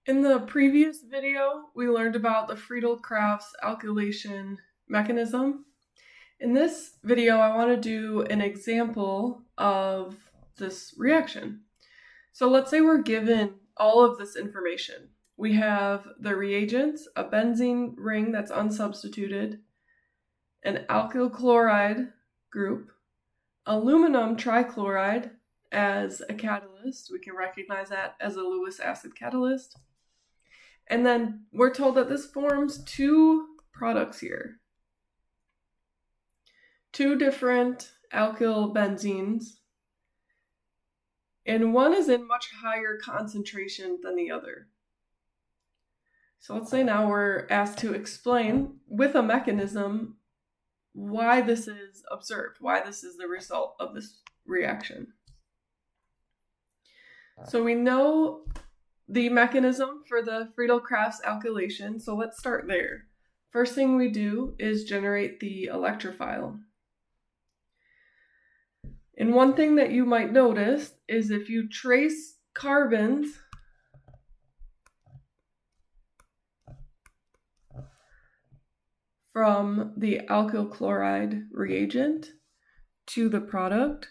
In the previous video, we learned about the Friedel-Crafts alkylation mechanism. In this video, I want to do an example of this reaction. So let's say we're given all of this information. We have the reagents, a benzene ring that's unsubstituted, an alkyl chloride group, aluminum trichloride as a catalyst. We can recognize that as a Lewis acid catalyst. And then we're told that this forms two products here. Two different alkyl benzenes. And one is in much higher concentration than the other. So let's say now we're asked to explain with a mechanism why this is observed, why this is the result of this reaction. So we know the mechanism for the Friedel-Crafts alkylation, so let's start there. First thing we do is generate the electrophile. And one thing that you might notice is if you trace carbons from the alkyl chloride reagent to the product,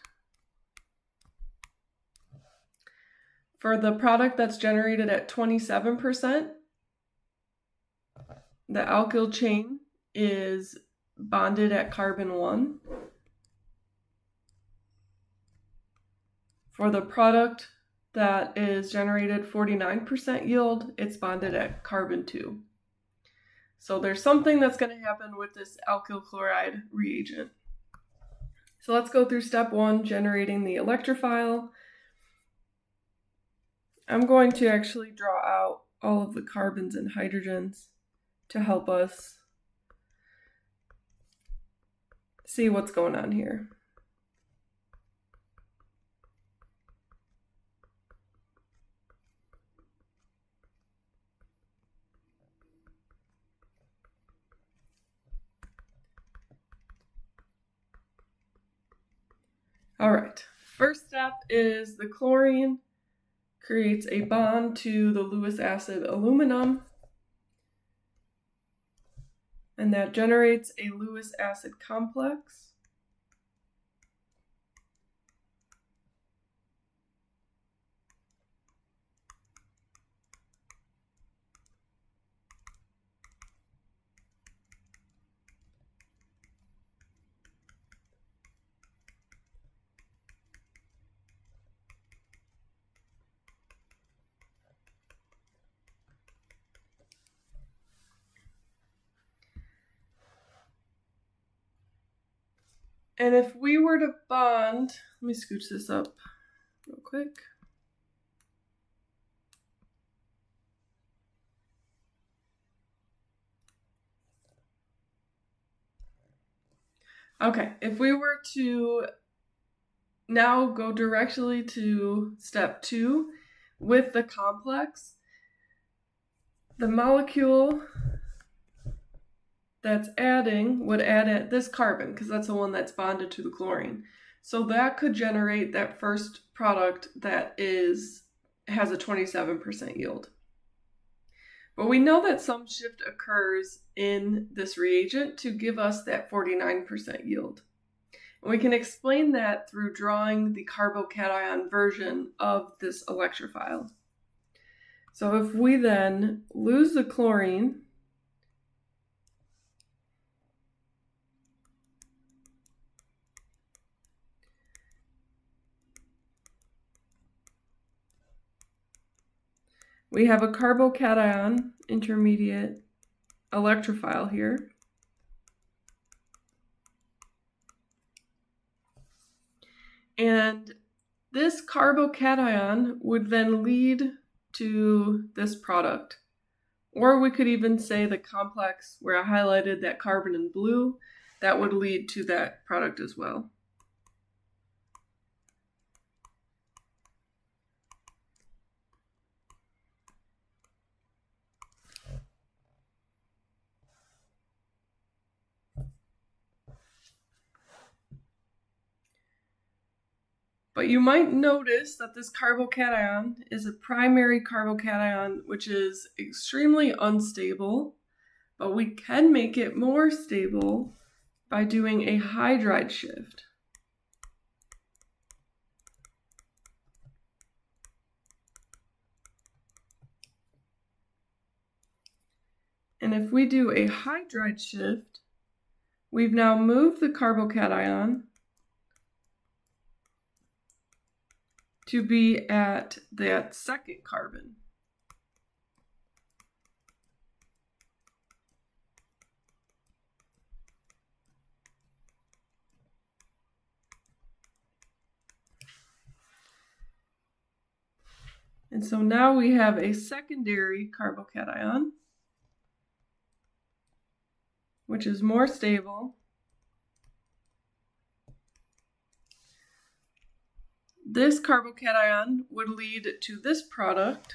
for the product that's generated at 27%, the alkyl chain is bonded at carbon 1. For the product that is generated 49% yield, it's bonded at carbon 2. So there's something that's going to happen with this alkyl chloride reagent. So let's go through step 1, generating the electrophile. I'm going to actually draw out all of the carbons and hydrogens to help us see what's going on here. All right, first step is the chlorine creates a bond to the Lewis acid aluminum, and that generates a Lewis acid complex. And if we were to bond, let me scooch this up real quick. Okay, if we were to now go directly to step 2 with the complex, the molecule that's adding would add at this carbon because that's the one that's bonded to the chlorine. So that could generate that first product that has a 27% yield. But we know that some shift occurs in this reagent to give us that 49% yield. And we can explain that through drawing the carbocation version of this electrophile. So if we then lose the chlorine, we have a carbocation intermediate electrophile here. And this carbocation would then lead to this product. Or we could even say the complex where I highlighted that carbon in blue, that would lead to that product as well. But you might notice that this carbocation is a primary carbocation, which is extremely unstable, but we can make it more stable by doing a hydride shift. And if we do a hydride shift, we've now moved the carbocation to be at that second carbon. And so now we have a secondary carbocation, which is more stable. This carbocation would lead to this product,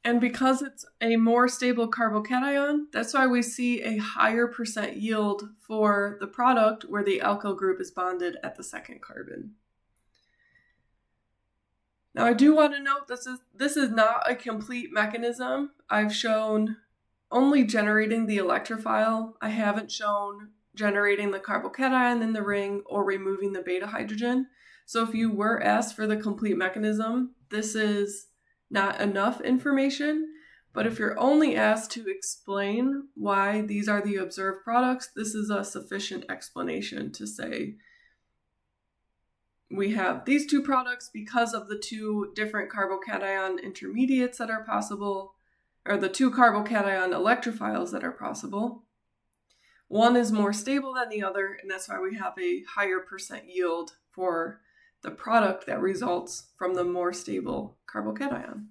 and because it's a more stable carbocation, that's why we see a higher percent yield for the product where the alkyl group is bonded at the second carbon. Now I do want to note this is not a complete mechanism. I've shown only generating the electrophile. I haven't shown generating the carbocation in the ring or removing the beta hydrogen. So if you were asked for the complete mechanism, this is not enough information. But if you're only asked to explain why these are the observed products, this is a sufficient explanation to say we have these two products because of the two different carbocation intermediates that are possible, or the two carbocation electrophiles that are possible. One is more stable than the other, and that's why we have a higher percent yield for the product that results from the more stable carbocation.